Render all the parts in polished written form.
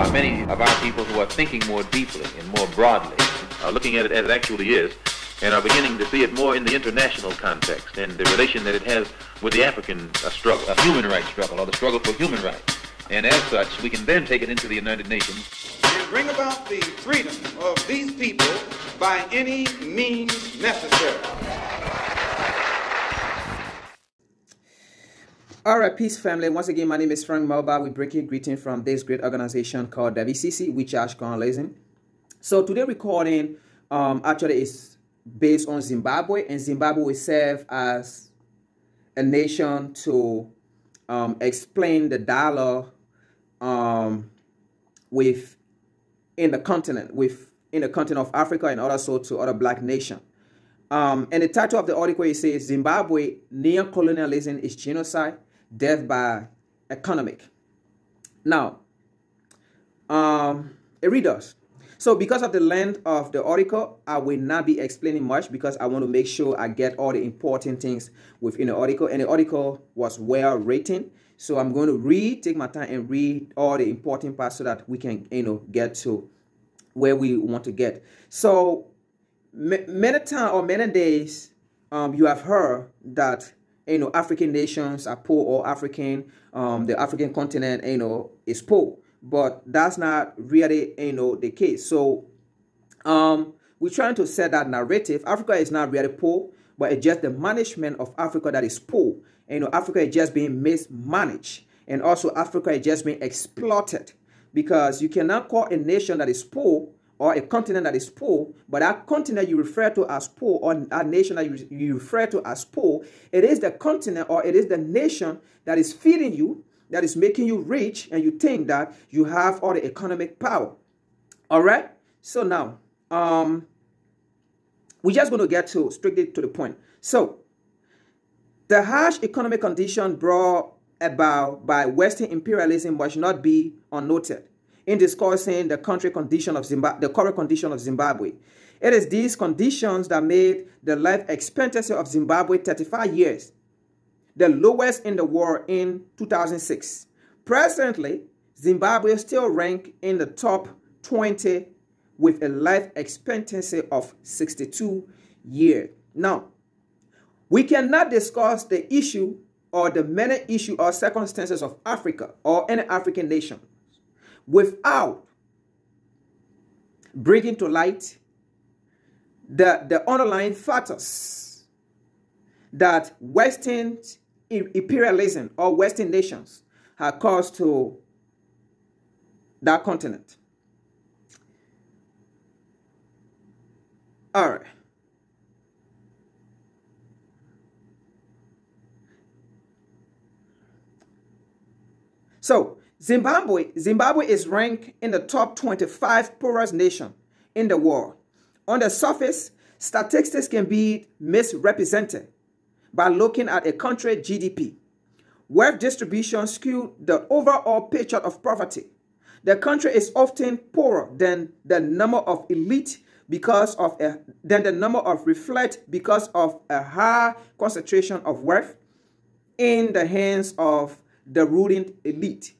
are many of our people who are thinking more deeply and more broadly, looking at it as it actually is, and are beginning to see it more in the international context and the relation that it has with the African struggle, a human rights struggle, or the struggle for human rights. And as such, we can then take it into the United Nations. And bring about the freedom of these people by any means necessary. All right, peace family. Once again, my name is Frank Melba. We bring you greeting from this great organization called WCC, which is Neocolonialism. So today recording actually is based on Zimbabwe, and Zimbabwe will serve as a nation to explain the dialogue in the continent of Africa and also to other black nations. And the title of the article, it says Zimbabwe Neocolonialism is Genocide, Death by Economic. Now, it readers. So because of the length of the article, I will not be explaining much because I want to make sure I get all the important things within the article. And the article was well written. So I'm going to take my time and read all the important parts so that we can, get to where we want to get. So many times or many days, you have heard that, African nations are poor, or the African continent, is poor. But that's not really, the case. So we're trying to set that narrative. Africa is not really poor, but it's just the management of Africa that is poor. Africa is just being mismanaged. And also Africa is just being exploited. Because you cannot call a nation that is poor or a continent that is poor, but that continent you refer to as poor, or a nation that you refer to as poor, it is the continent or it is the nation that is feeding you, that is making you rich, and you think that you have all the economic power. All right? So now, we're just going to get strictly to the point. So, the harsh economic condition brought about by Western imperialism must not be unnoted in discussing the current condition of Zimbabwe. It is these conditions that made the life expectancy of Zimbabwe 35 years, the lowest in the world in 2006. Presently, Zimbabwe still ranks in the top 20 with a life expectancy of 62 years. Now, we cannot discuss the issue or the many issues or circumstances of Africa or any African nation without bringing to light the underlying factors that Western imperialism or Western nations have caused to that continent. All right. So, Zimbabwe is ranked in the top 25 poorest nation in the world. On the surface, statistics can be misrepresented by looking at a country's GDP. Wealth distribution skews the overall picture of poverty. The country is often poorer than the number of elite because of a high concentration of wealth in the hands of the ruling elite.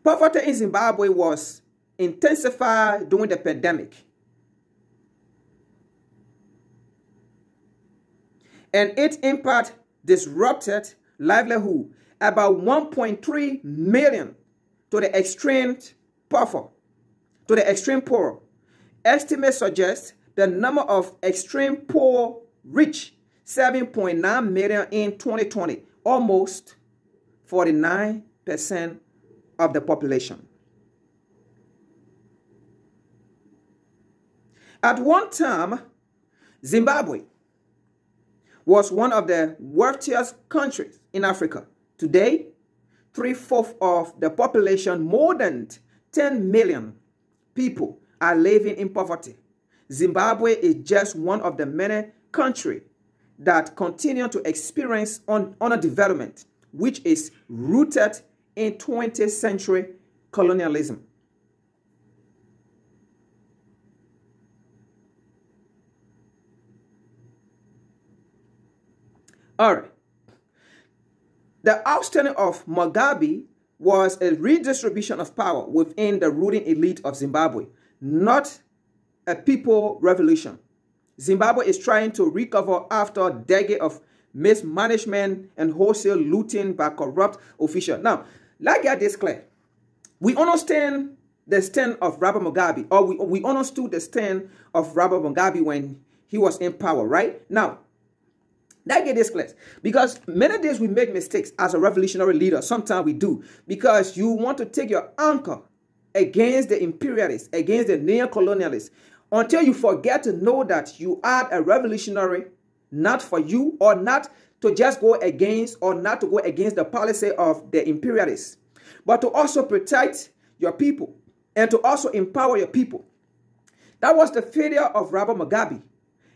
Poverty in Zimbabwe was intensified during the pandemic. And its impact disrupted livelihood about 1.3 million to the extreme poor. Estimates suggest the number of extreme poor reached 7.9 million in 2020, almost 49% of the population. At one time, Zimbabwe was one of the wealthiest countries in Africa. Today, 3/4 of the population, more than 10 million people, are living in poverty. Zimbabwe is just one of the many countries that continue to experience underdevelopment, which is rooted in 20th century colonialism. All right. The outstanding of Mugabe was a redistribution of power within the ruling elite of Zimbabwe, not a people revolution. Zimbabwe is trying to recover after a decade of mismanagement and wholesale looting by corrupt officials. Now, let's get this clear. We understand the stand of Robert Mugabe, or we understood the stand of Robert Mugabe when he was in power, right? Now, let's get this clear. Because many days we make mistakes as a revolutionary leader. Sometimes we do. Because you want to take your anchor against the imperialists, against the neocolonialists, until you forget to know that you are a revolutionary, not for you, or not to just go against, or not to go against the policy of the imperialists, but to also protect your people and to also empower your people. That was the failure of Robert Mugabe.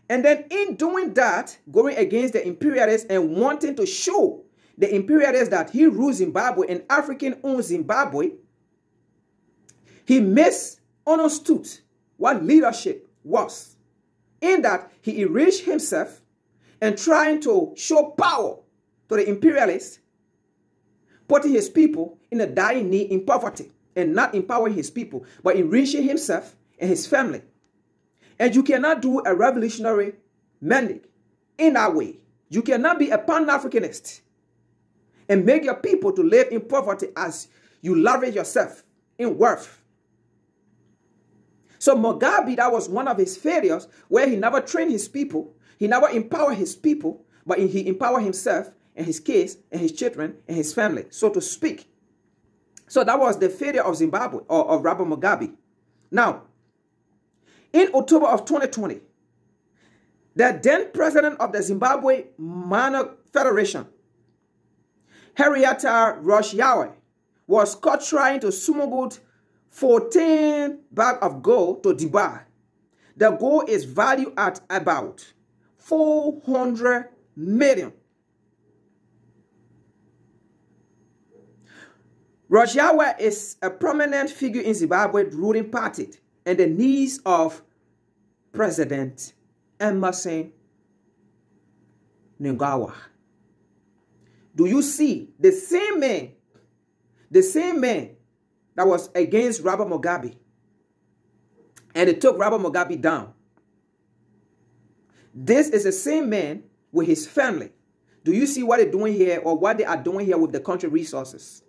And then in doing that, going against the imperialists and wanting to show the imperialists that he rules Zimbabwe and African-owned Zimbabwe, he misunderstood what leadership was, in that he enriched himself and trying to show power to the imperialists, putting his people in a dying need in poverty, and not empowering his people, but enriching himself and his family. And you cannot do a revolutionary mandate in that way. You cannot be a Pan-Africanist and make your people to live in poverty as you leverage yourself in wealth. So Mugabe, that was one of his failures, where he never trained his people, he never empowered his people, but he empowered himself and his kids and his children and his family, so to speak. So that was the failure of Zimbabwe, or of Robert Mugabe. Now, in October of 2020, the then president of the Zimbabwe Minor Federation, Henrietta Roshawe, was caught trying to smuggle 14 bags of gold to Dubai. The gold is valued at about 400 million. Roshawe is a prominent figure in Zimbabwe's ruling party and the niece of President Emerson Mnangagwa. Do you see the same man that was against Robert Mugabe, and it took Robert Mugabe down? This is the same man with his family. Do you see what they're doing here, or what they are doing here with the country resources?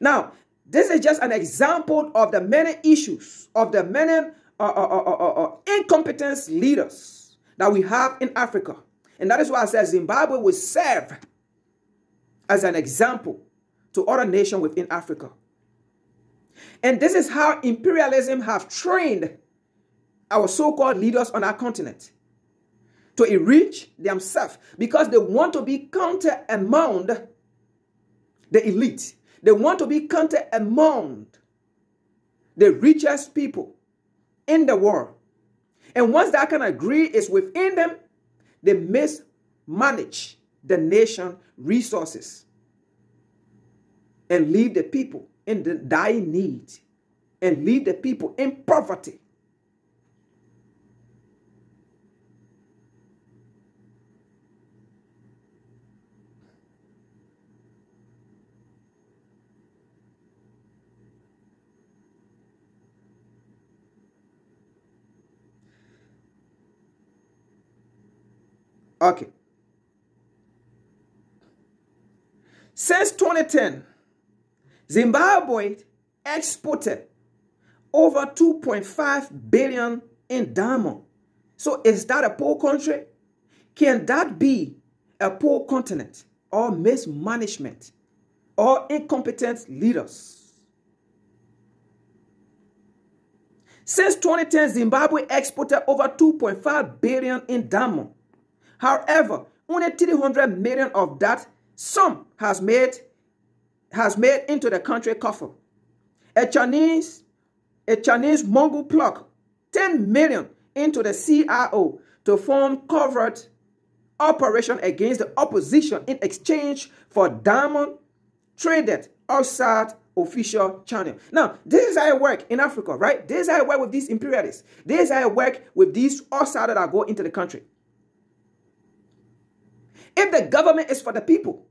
Now, this is just an example of the many issues, of the many incompetent leaders that we have in Africa. And that is why I said Zimbabwe will serve as an example to other nations within Africa. And this is how imperialism have trained our so-called leaders on our continent to enrich themselves, because they want to be counted among the elite. They want to be counted among the richest people in the world. And once that kind of greed is within them, they mismanage the nation resources and leave the people in the dying need and leave the people in poverty. Okay. Since 2010, Zimbabwe exported over 2.5 billion in diamond. So is that a poor country? Can that be a poor continent, or mismanagement, or incompetent leaders? Since 2010, Zimbabwe exported over 2.5 billion in diamond. However, only 300 million of that sum has made into the country coffers. A Chinese Mongol plug 10 million into the CRO to form covert operation against the opposition in exchange for diamond traded outside official channel. Now, this is how it works in Africa, right? This is how it works with these imperialists. This is how it works with these outsiders that go into the country. If the government is for the people,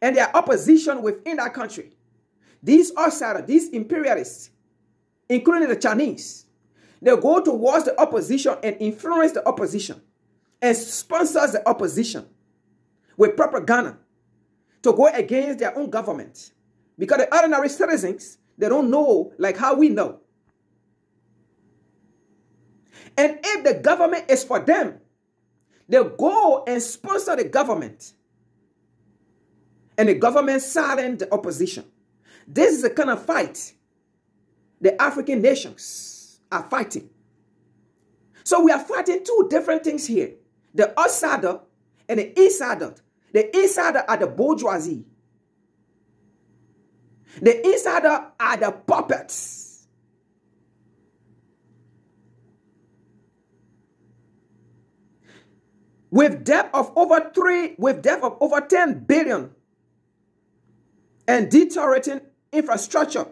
and their opposition within that country. These outsiders, these imperialists, including the Chinese, they go towards the opposition and influence the opposition and sponsors the opposition with propaganda to go against their own government. Because the ordinary citizens, they don't know like how we know. And if the government is for them, they go and sponsor the government. And the government silence the opposition. This is the kind of fight the African nations are fighting. So we are fighting two different things here. The outsider and the insider. The insider are the bourgeoisie. The insider are the puppets. With debt of over 10 billion and deteriorating infrastructure,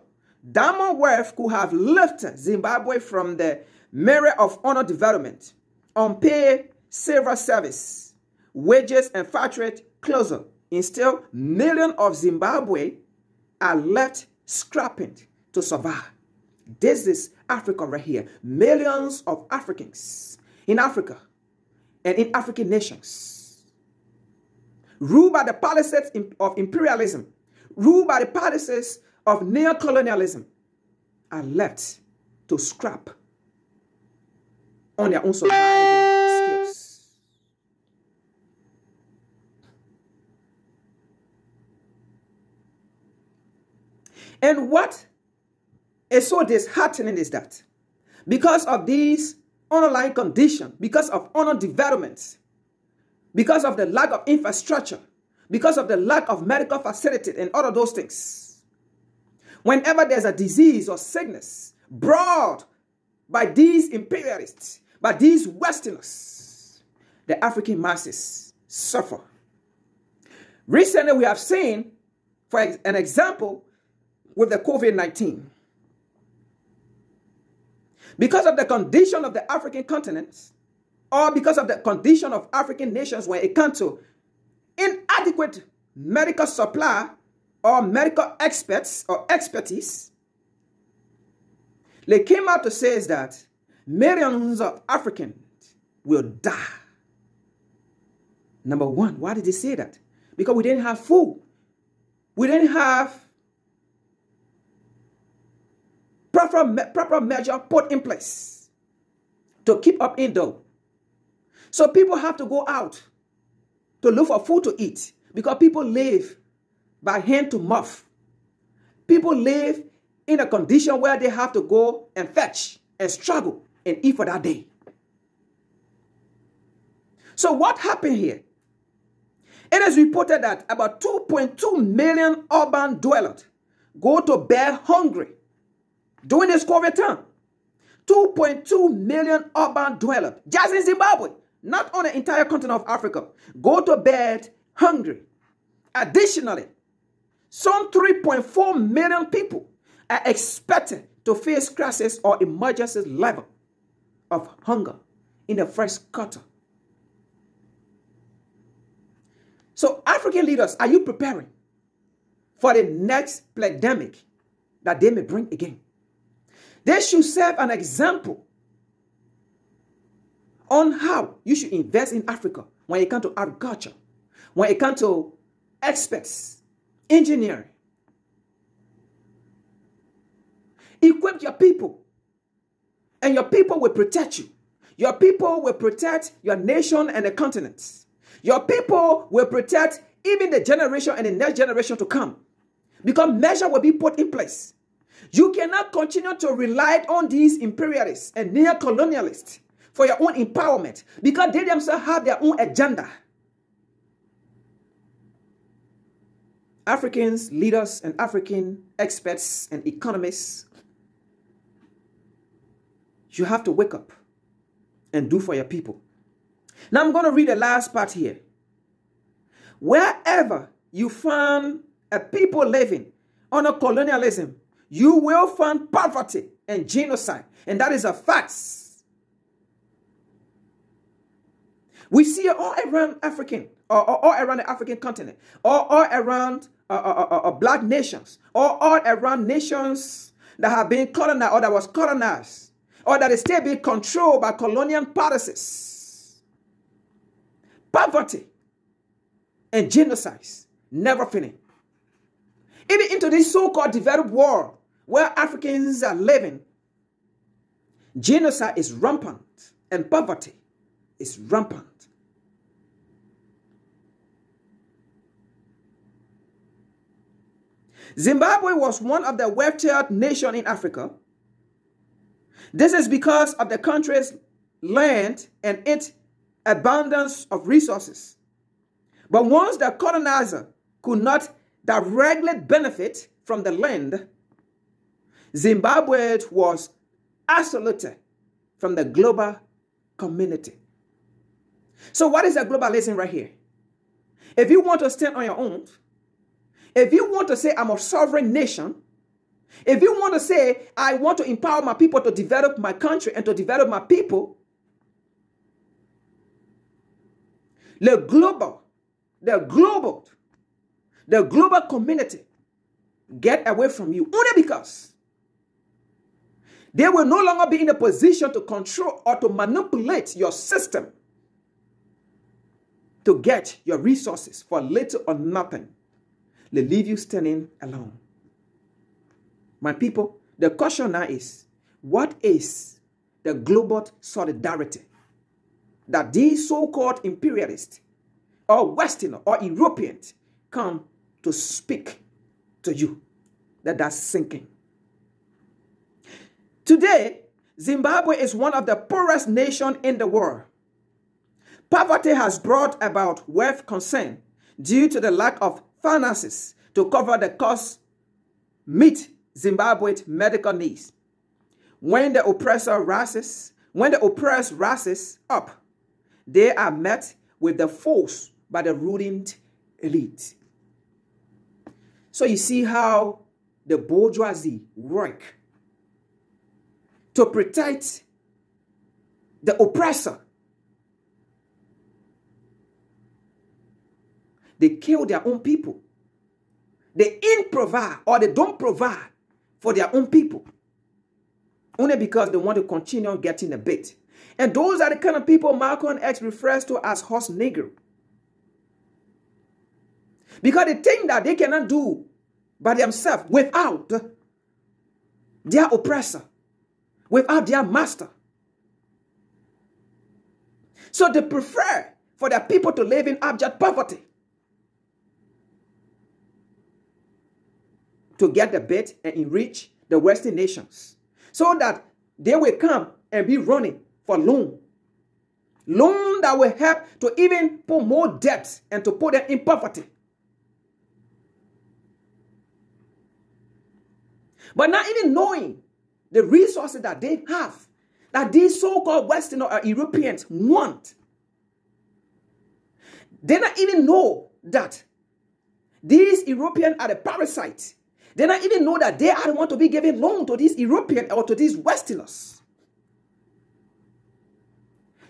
Diamond Wealth could have lifted Zimbabwe from the mirror of honor development, unpaid civil service, wages, and factory closure. Instead, millions of Zimbabwe are left scrapping to survive. This is Africa right here. Millions of Africans in Africa and in African nations, ruled by the policies of imperialism, ruled by the policies of neocolonialism, are left to scrap on their own survival skills. And what is so disheartening is that because of these underlying conditions, because of underdevelopment, because of the lack of infrastructure, because of the lack of medical facilities and all of those things, whenever there's a disease or sickness brought by these imperialists, by these Westerners, the African masses suffer. Recently, we have seen, for an example, with the COVID-19. Because of the condition of the African continent, or because of the condition of African nations when it comes to inadequate medical supply or medical experts or expertise, they came out to say that millions of Africans will die. Number one, why did they say that? Because we didn't have food. We didn't have proper measure put in place to keep up indoor. So people have to go out to look for food to eat because people live by hand to mouth. People live in a condition where they have to go and fetch and struggle and eat for that day. So what happened here? It is reported that about 2.2 million urban dwellers go to bed hungry during this COVID time. 2.2 million urban dwellers, just in Zimbabwe, not on the entire continent of Africa, go to bed hungry. Additionally, some 3.4 million people are expected to face crisis or emergency level of hunger in the first quarter. So, African leaders, are you preparing for the next pandemic that they may bring again? They should serve an example on how you should invest in Africa when it comes to agriculture, when it comes to experts, engineering. Equip your people, and your people will protect you. Your people will protect your nation and the continent. Your people will protect even the generation and the next generation to come, because measure will be put in place. You cannot continue to rely on these imperialists and neocolonialists for your own empowerment, because they themselves have their own agenda. Africans, leaders, and African experts and economists, you have to wake up and do for your people. Now I'm going to read the last part here. Wherever you find a people living under colonialism, you will find poverty and genocide. And that is a fact. We see it all around or all around the African continent, or all around black nations, or all around nations that have been colonized or that was colonized, or that is still being controlled by colonial policies. Poverty and genocides never finish. Even into this so-called developed world where Africans are living, genocide is rampant and poverty is rampant. Zimbabwe was one of the wealthiest nations in Africa. This is because of the country's land and its abundance of resources. But once the colonizer could not directly benefit from the land, Zimbabwe was isolated from the global community. So what is the globalism right here? If you want to stand on your own, if you want to say I'm a sovereign nation, if you want to say I want to empower my people to develop my country and to develop my people, the global community get away from you only because they will no longer be in a position to control or to manipulate your system to get your resources for little or nothing. They leave you standing alone. My people, the question now is, what is the global solidarity that these so-called imperialists or Westerners or Europeans come to speak to you? That's sinking. Today, Zimbabwe is one of the poorest nations in the world. Poverty has brought about wealth concern due to the lack of finances to cover the cost, meet Zimbabwe's medical needs. When the oppressed rises up, they are met with the force by the ruling elite. So you see how the bourgeoisie work to protect the oppressor. They kill their own people. They improvise or they don't provide for their own people. Only because they want to continue getting a bit. And those are the kind of people Malcolm X refers to as horse nigger. Because they think that they cannot do by themselves without their oppressor, without their master. So they prefer for their people to live in abject poverty to get the bit and enrich the Western nations, so that they will come and be running for loan that will help to even put more debt and to put them in poverty. But not even knowing the resources that they have, that these so-called Western or Europeans want. They don't even know that these Europeans are the parasites. They don't even know that they are the ones to be giving loan to these Europeans or to these Westerners.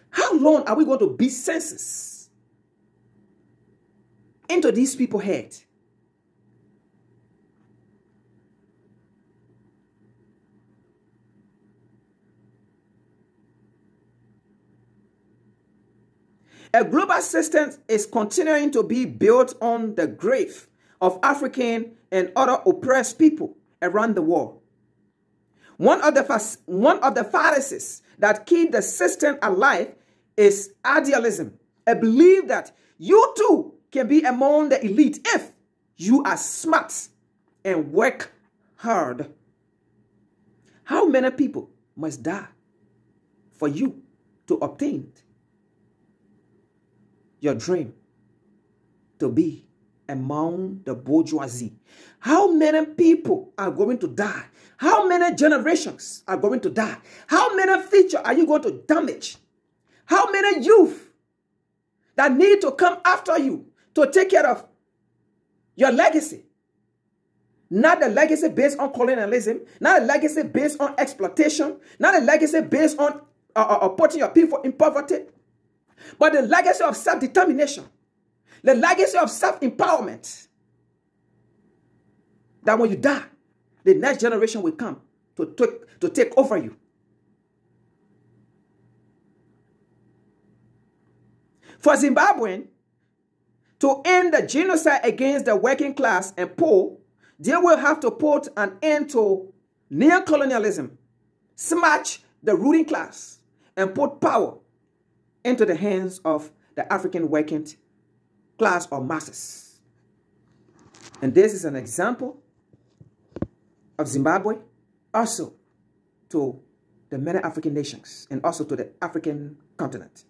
How long are we going to beat senses into these people's heads? A global system is continuing to be built on the grave of African and other oppressed people around the world. One of the fallacies that keep the system alive is idealism, a belief that you too can be among the elite if you are smart and work hard. How many people must die for you to obtain your dream to be among the bourgeoisie? How many people are going to die? How many generations are going to die? How many future are you going to damage? How many youth that need to come after you to take care of your legacy? Not the legacy based on colonialism, not a legacy based on exploitation, not a legacy based on putting your people in poverty, but the legacy of self-determination, The legacy of self-empowerment. That when you die, the next generation will come to take over you. For Zimbabwean to end the genocide against the working class and poor, they will have to put an end to neocolonialism, smash the ruling class, and put power into the hands of the African working class or masses. And this is an example of Zimbabwe, also to the many African nations, and also to the African continent.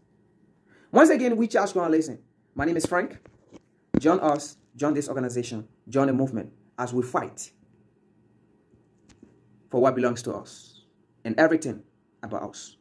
Once again, we charge colonialism. My name is Frank. Join us, join this organization, join the movement as we fight for what belongs to us and everything about us.